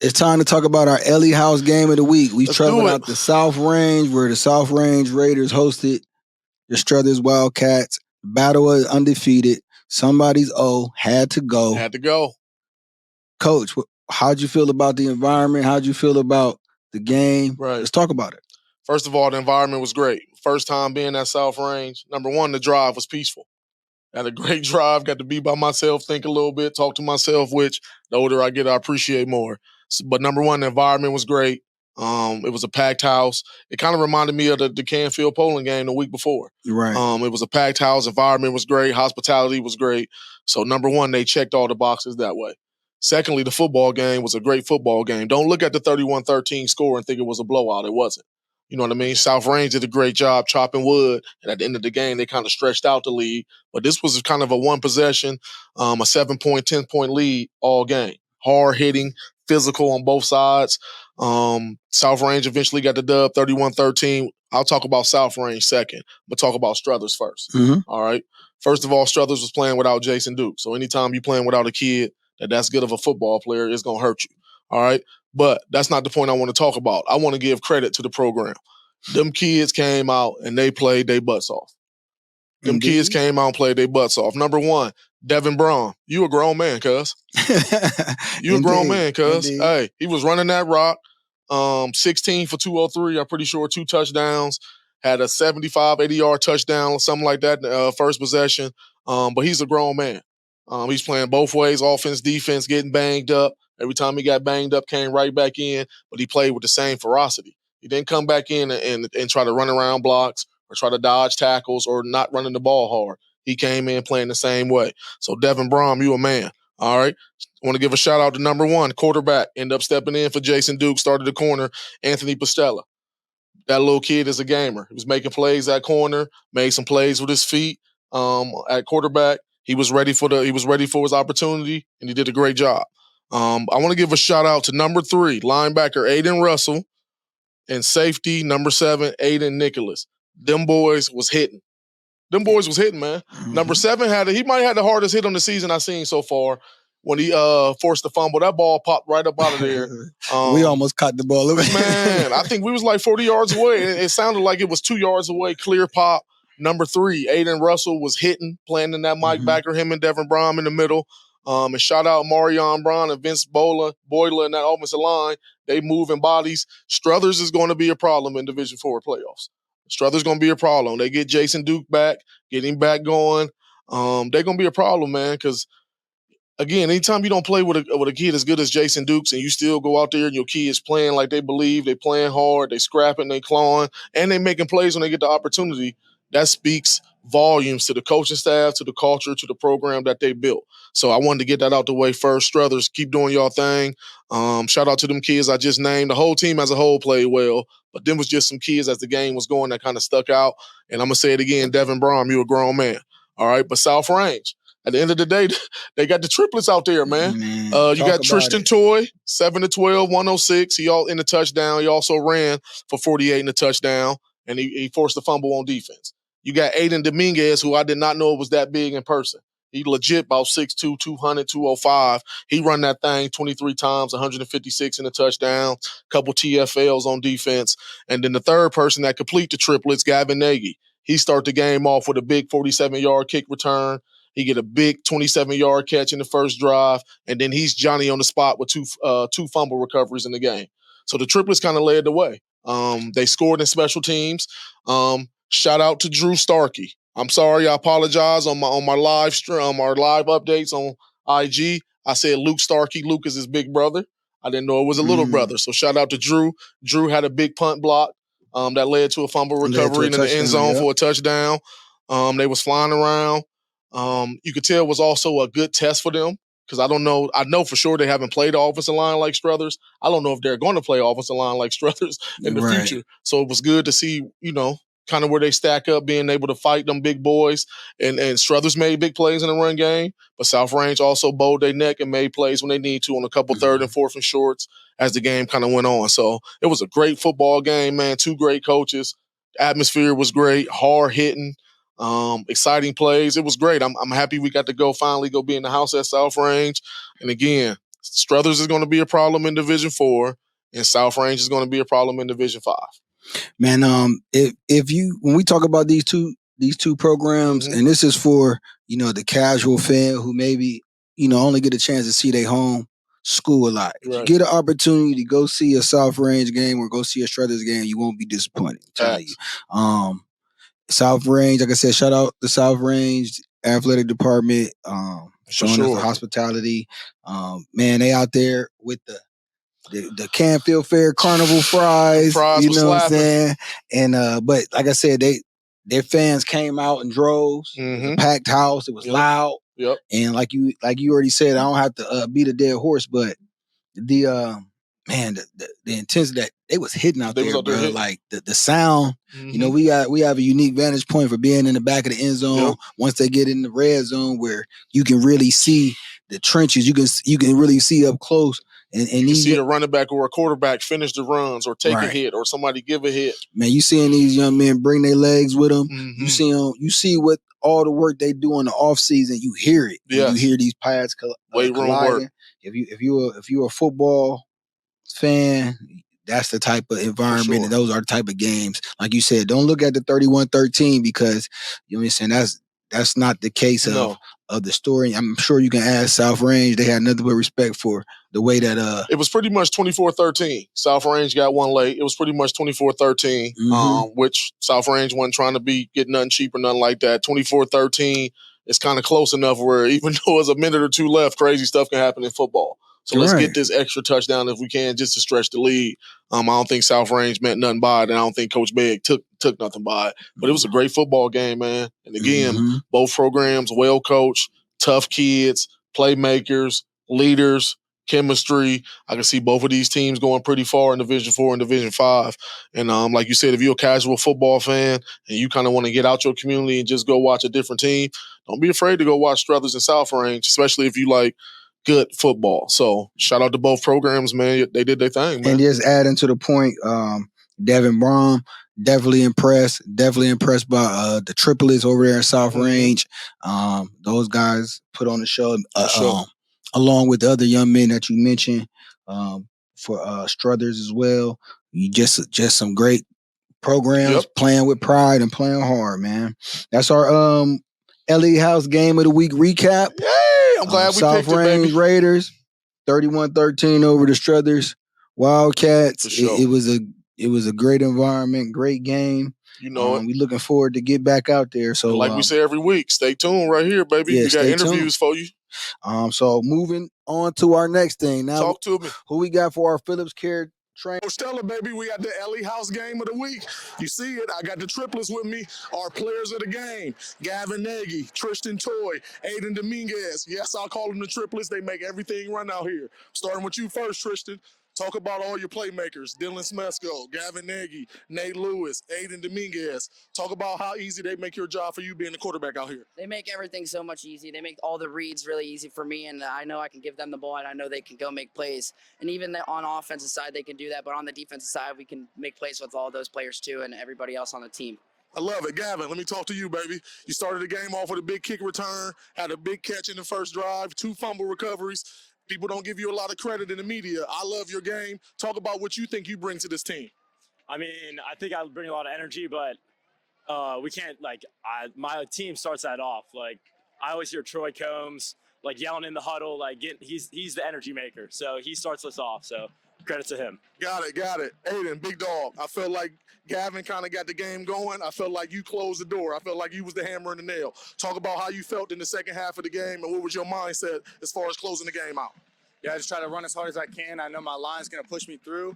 It's time to talk about our ELLIE House game of the week. We traveled out the South Range, where the South Range Raiders hosted the Struthers Wildcats. Battle was undefeated. Somebody's O had to go. Had to go. Coach, how'd you feel about the environment? How'd you feel about the game? Right. Let's talk about it. First of all, the environment was great. First time being at South Range. Number one, the drive was peaceful. Had a great drive, got to be by myself, think a little bit, talk to myself, which the older I get, I appreciate more. But number one, the environment was great. It was a packed house. It kind of reminded me of the Canfield Poland game the week before. Right. It was a packed house. Environment was great. Hospitality was great. So number one, they checked all the boxes that way. Secondly, the football game was a great football game. Don't look at the 31-13 score and think it was a blowout. It wasn't. You know what I mean? South Range did a great job chopping wood. And at the end of the game, they kind of stretched out the lead. But this was kind of a one possession, a 7-point, 10-point lead all game. Hard hitting, physical on both sides. South Range eventually got the dub, 31-13. I'll talk about South Range second, but talk about Struthers first. Mm-hmm. All right. First of all, Struthers was playing without Jason Duke. So anytime you're playing without a kid that's good of a football player, it's going to hurt you. All right. But that's not the point I want to talk about. I want to give credit to the program. Them kids came out and they played their butts off. Them kids came out and played their butts off. Number one, Devin Braun. You a grown man, cuz. You a grown man, cuz. Hey, he was running that rock. 16 for 203, I'm pretty sure, 2 touchdowns. Had a 75, 80-yard touchdown, something like that, first possession. But he's a grown man. He's playing both ways, offense, defense, getting banged up. Every time he got banged up, came right back in, but he played with the same ferocity. He didn't come back in and try to run around blocks or try to dodge tackles or not running the ball hard. He came in playing the same way. So Devin Braun, you a man. All right. I want to give a shout out to number one, quarterback. End up stepping in for Jason Duke, started the corner, Anthony Stella. That little kid is a gamer. He was making plays at corner, made some plays with his feet at quarterback. He was ready for his opportunity, and he did a great job. I want to give a shout out to number 3, linebacker Aiden Russell, and safety number 7, Aiden Nicholas. Them boys was hitting. Man. Mm-hmm. Number 7 he might have the hardest hit on the season I've seen so far. When he forced the fumble, that ball popped right up out of there. We almost caught the ball. Man, I think we was like 40 yards away. It sounded like it was 2 yards away, clear pop. Number 3, Aiden Russell was hitting, playing in that Mike Backer, him and Devin Braun in the middle. And shout out Marion Braun and Vince Boyler in that offensive line. They moving bodies. Struthers is going to be a problem in Division 4 playoffs. Struthers going to be a problem. They get Jason Duke back, get him back going. They're going to be a problem, man, because again, anytime you don't play with a kid as good as Jason Dukes and you still go out there and your kids playing like they believe, they playing hard, they scrapping, they clawing, and they making plays when they get the opportunity, that speaks volumes to the coaching staff, to the culture, to the program that they built. So I wanted to get that out the way first. Struthers, keep doing y'all thing. Shout out to them kids I just named. The whole team as a whole played well, but then was just some kids as the game was going that kind of stuck out. And I'm going to say it again, Devin Braun, you a grown man. All right, but South Range. At the end of the day, they got the triplets out there, man. You got Tristan Toy, 7-12, 106. He all in the touchdown. He also ran for 48 in the touchdown, and he forced a fumble on defense. You got Aiden Dominguez, who I did not know was that big in person. He legit about 6'2", 200, 205. He run that thing 23 times, 156 in the touchdown, couple TFLs on defense. And then the third person that complete the triplets, Gavin Nagy. He start the game off with a big 47-yard kick return. He get a big 27-yard catch in the first drive, and then he's Johnny on the spot with two fumble recoveries in the game. So the triplets kind of led the way. They scored in special teams. Shout out to Drew Starkey. I'm sorry, I apologize on my live stream, our live updates on IG. I said Luke Starkey. Luke is his big brother. I didn't know it was a little brother. So shout out to Drew. Drew had a big punt block that led to a fumble recovery in the end zone for a touchdown. They was flying around. You could tell it was also a good test for them because I know for sure they haven't played the offensive line like Struthers. I don't know if they're going to play offensive line like Struthers in the future. So it was good to see, kind of where they stack up, being able to fight them big boys. And Struthers made big plays in the run game, but South Range also bowed their neck and made plays when they need to on a couple third and fourth and shorts as the game kind of went on. So it was a great football game, man. 2 great coaches. Atmosphere was great, hard hitting. Exciting plays. It was great. I'm happy we got to finally go be in the house at South Range. And again, Struthers is going to be a problem in Division 4, and South Range is going to be a problem in Division 5. Man, if you when we talk about these two programs, and this is for the casual fan who maybe only get a chance to see their home school a lot. If you get an opportunity to go see a South Range game or go see a Struthers game, you won't be disappointed. I'm telling you. South Range, like I said, shout out the South Range athletic department, showing us the hospitality. Man, they out there with the Canfield Fair Carnival fries, you know what I'm saying? And but like I said, their fans came out in droves. It was a packed house. It was loud. And like you already said, I don't have to beat a dead horse, but the intensity that they was hitting out there, bro. Like the sound, we have a unique vantage point for being in the back of the end zone. Once they get in the red zone, where you can really see the trenches, you can really see up close. And you see a running back or a quarterback finish the runs or take a hit or somebody give a hit. Man, you seeing these young men bring their legs with them. You see them. You see what all the work they do in the off season. You hear it. You hear these pads colliding. If you're a football fan, that's the type of environment and those are the type of games. Like you said, don't look at the 31-13 because you know what I'm saying. That's not the case of the story. I'm sure you can ask South Range. They had nothing but respect for the way that it was pretty much 24-13. South Range got one late. It was pretty much 24-13, which South Range wasn't trying to get nothing cheap or nothing like that. 24-13 is kind of close enough where even though there's a minute or two left, crazy stuff can happen in football. So let's get this extra touchdown if we can, just to stretch the lead. I don't think South Range meant nothing by it, and I don't think Coach Begg took nothing by it. But it was a great football game, man. And again, both programs well coached, tough kids, playmakers, leaders, chemistry. I can see both of these teams going pretty far in Division 4 and Division 5. And like you said, if you're a casual football fan and you kind of want to get out your community and just go watch a different team, don't be afraid to go watch Struthers and South Range, especially if you like good football. So shout out to both programs, man. They did their thing, man. And just adding to the point, Devin Brom, definitely impressed by the triplets over there in South Range. Those guys put on the show, along with the other young men that you mentioned, for Struthers as well. You just some great programs playing with pride and playing hard, man. That's our ELLIE House Game of the Week recap. Yay! I'm glad we picked it, baby. South Range Raiders, 31-13 over the Struthers Wildcats. It was a great environment, great game. You know it. We're looking forward to get back out there. So, like we say every week, stay tuned right here, baby. We got interviews for you. So moving on to our next thing. Now, talk to me. Who we got for our Phillips Care train? Stella, baby, we got the ELLIE House Game of the Week. You see it. I got the triplets with me, our players of the game. Gavin Nagy, Tristan Toy, Aiden Dominguez. Yes, I'll call them the triplets. They make everything run out here. Starting with you first, Tristan. Talk about all your playmakers. Dylan Smesko, Gavin Nagy, Nate Lewis, Aiden Dominguez. Talk about how easy they make your job for you being the quarterback out here. They make everything so much easy. They make all the reads really easy for me, and I know I can give them the ball, and I know they can go make plays. And even on offensive side, they can do that, but on the defensive side, we can make plays with all those players too and everybody else on the team. I love it. Gavin, let me talk to you, baby. You started the game off with a big kick return, had a big catch in the first drive, 2 fumble recoveries. People don't give you a lot of credit in the media. I love your game. Talk about what you think you bring to this team. I mean, I think I bring a lot of energy, but we can't, my team starts that off. Like, I always hear Troy Combs, yelling in the huddle, he's the energy maker. So he starts us off, so credit to him. Got it. Aiden, big dog. I felt like Gavin kind of got the game going. I felt like you closed the door. I felt like you was the hammer and the nail. Talk about how you felt in the second half of the game and what was your mindset as far as closing the game out. Yeah, I just try to run as hard as I can. I know my line's going to push me through.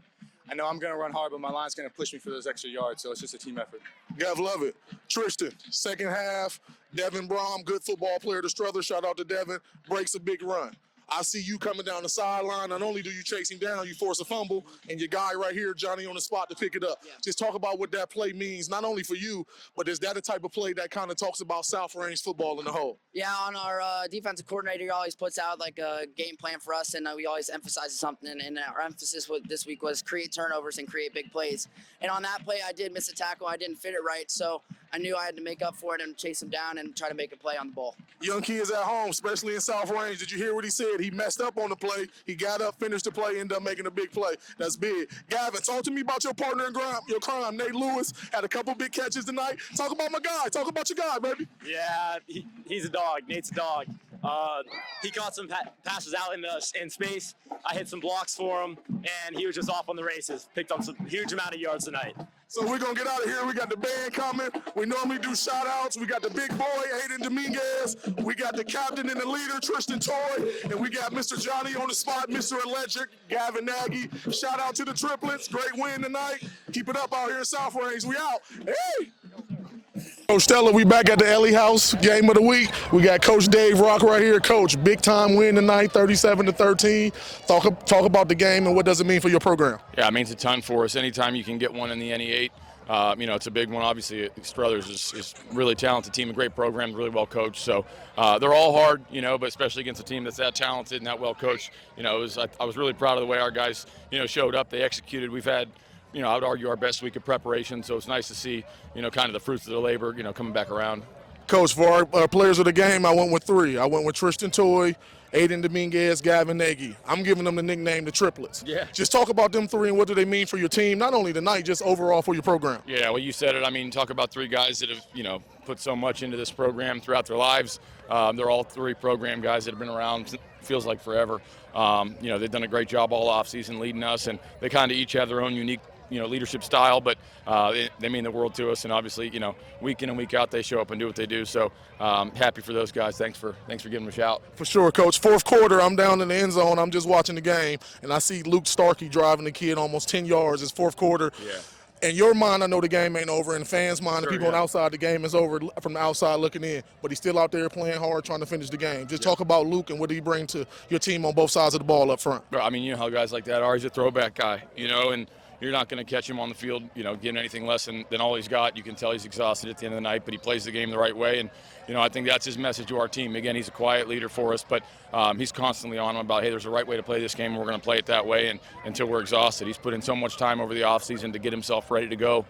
I know I'm going to run hard, but my line's going to push me for those extra yards, so it's just a team effort. Gav, love it. Tristan, second half, Devin Brom, good football player to Struthers. Shout out to Devin. Breaks a big run. I see you coming down the sideline. Not only do you chase him down, you force a fumble, and your guy right here, Johnny, on the spot to pick it up. Yeah. Just talk about what that play means, not only for you, but is that a type of play that kind of talks about South Range football in the whole? Yeah, on our defensive coordinator, he always puts out a game plan for us, and we always emphasize something. And our emphasis this week was create turnovers and create big plays. And on that play, I did miss a tackle. I didn't fit it right, so I knew I had to make up for it and chase him down and try to make a play on the ball. Young kids at home, especially in South Range, did you hear what he said? He messed up on the play. He got up, finished the play, ended up making a big play. That's big. Gavin, talk to me about your partner in crime. Nate Lewis had a couple big catches tonight. Talk about my guy. Talk about your guy, baby. Yeah, he's a dog. Nate's a dog. He caught some passes out in space. I hit some blocks for him, and he was just off on the races. Picked up some huge amount of yards tonight. So we're going to get out of here. We got the band coming. We normally do shout-outs. We got the big boy, Aiden Dominguez. We got the captain and the leader, Tristan Toy. And we got Mr. Johnny on the spot, Mr. Electric, Gavin Nagy. Shout-out to the triplets. Great win tonight. Keep it up out here in South Range. We out. Hey! Coach Stella, we back at the ELLIE House game of the week. We got Coach Dave Rach right here. Coach, big time win tonight, 37-13. Talk about the game and what does it mean for your program? Yeah, it means a ton for us. Anytime you can get one in the NE8, it's a big one. Obviously, Struthers is really talented team, a great program, really well coached. So they're all hard, but especially against a team that's that talented and that well coached. I was really proud of the way our guys, showed up. They executed. We've had, I would argue our best week of preparation. So it's nice to see, kind of the fruits of the labor, coming back around. Coach, for our players of the game, I went with 3. I went with Tristan Toy, Aiden Dominguez, Gavin Nagy. I'm giving them the nickname the triplets. Yeah. Just talk about them 3 and what do they mean for your team, not only tonight, just overall for your program. Yeah, well, you said it. I mean, talk about 3 guys that have, put so much into this program throughout their lives. They're all 3 program guys that have been around, feels like forever. They've done a great job all offseason leading us, and they kind of each have their own unique leadership style, but they mean the world to us, and obviously, week in and week out, they show up and do what they do. So happy for those guys. Thanks for giving them a shout. For sure, Coach. 4th quarter, I'm down in the end zone. I'm just watching the game, and I see Luke Starkey driving the kid almost 10 yards. It's 4th quarter. Yeah. In your mind, I know the game ain't over. In fans' mind, Sure, the people on the outside, the game is over from the outside looking in. But he's still out there playing hard, trying to finish the game. Just talk about Luke and what did he bring to your team on both sides of the ball up front. I mean, how guys like that are. He's a throwback guy, and you're not going to catch him on the field, getting anything less than all he's got. You can tell he's exhausted at the end of the night, but he plays the game the right way. And, I think that's his message to our team. Again, he's a quiet leader for us, but he's constantly on him about, hey, there's a right way to play this game, and we're going to play it that way until we're exhausted. He's put in so much time over the offseason to get himself ready to go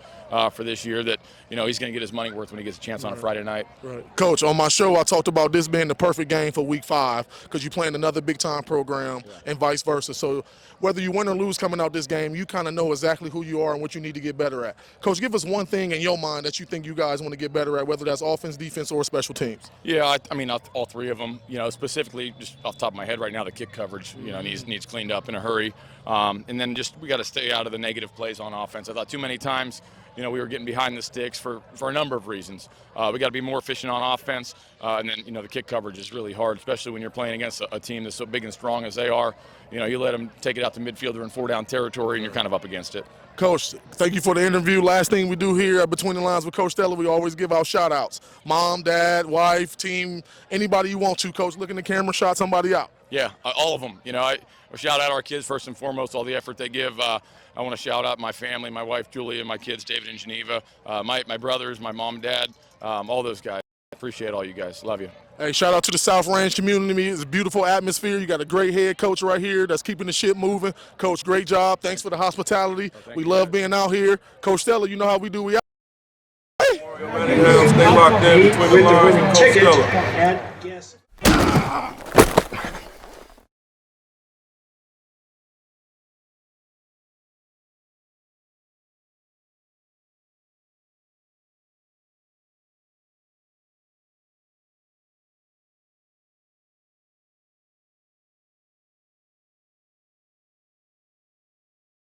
for this year that, he's going to get his money worth when he gets a chance on a Friday night. Right. Coach, on my show, I talked about this being the perfect game for week 5 because you're playing another big-time program and vice versa. So whether you win or lose coming out this game, you kind of know exactly who you are and what you need to get better at. Coach, give us one thing in your mind that you think you guys want to get better at, whether that's offense, defense, or special teams. Yeah, I mean, all 3 of them. Specifically, just off the top of my head right now, the kick coverage, needs cleaned up in a hurry. And then we got to stay out of the negative plays on offense. I thought too many times, we were getting behind the sticks for a number of reasons. We got to be more efficient on offense, and then the kick coverage is really hard, especially when you're playing against a team that's so big and strong as they are. You let them take it out to midfielder in 4-down territory, and you're kind of up against it. Coach, thank you for the interview. Last thing we do here at Between the Lines with Coach Stella, we always give out shout-outs. Mom, dad, wife, team, anybody you want to. Coach, look in the camera, shout somebody out. Yeah, all of them. I shout out our kids first and foremost, all the effort they give. I want to shout out my family, my wife, Julia, my kids, David and Geneva, my brothers, my mom, dad, all those guys. Appreciate all you guys. Love you. Hey, shout out to the South Range community. It's a beautiful atmosphere. You got a great head coach right here that's keeping the shit moving. Coach, great job. Thanks for the hospitality. We love being out here. Coach Stella, you know how we do. We out. Hey. Stay locked in Between the Lines with Coach Stella.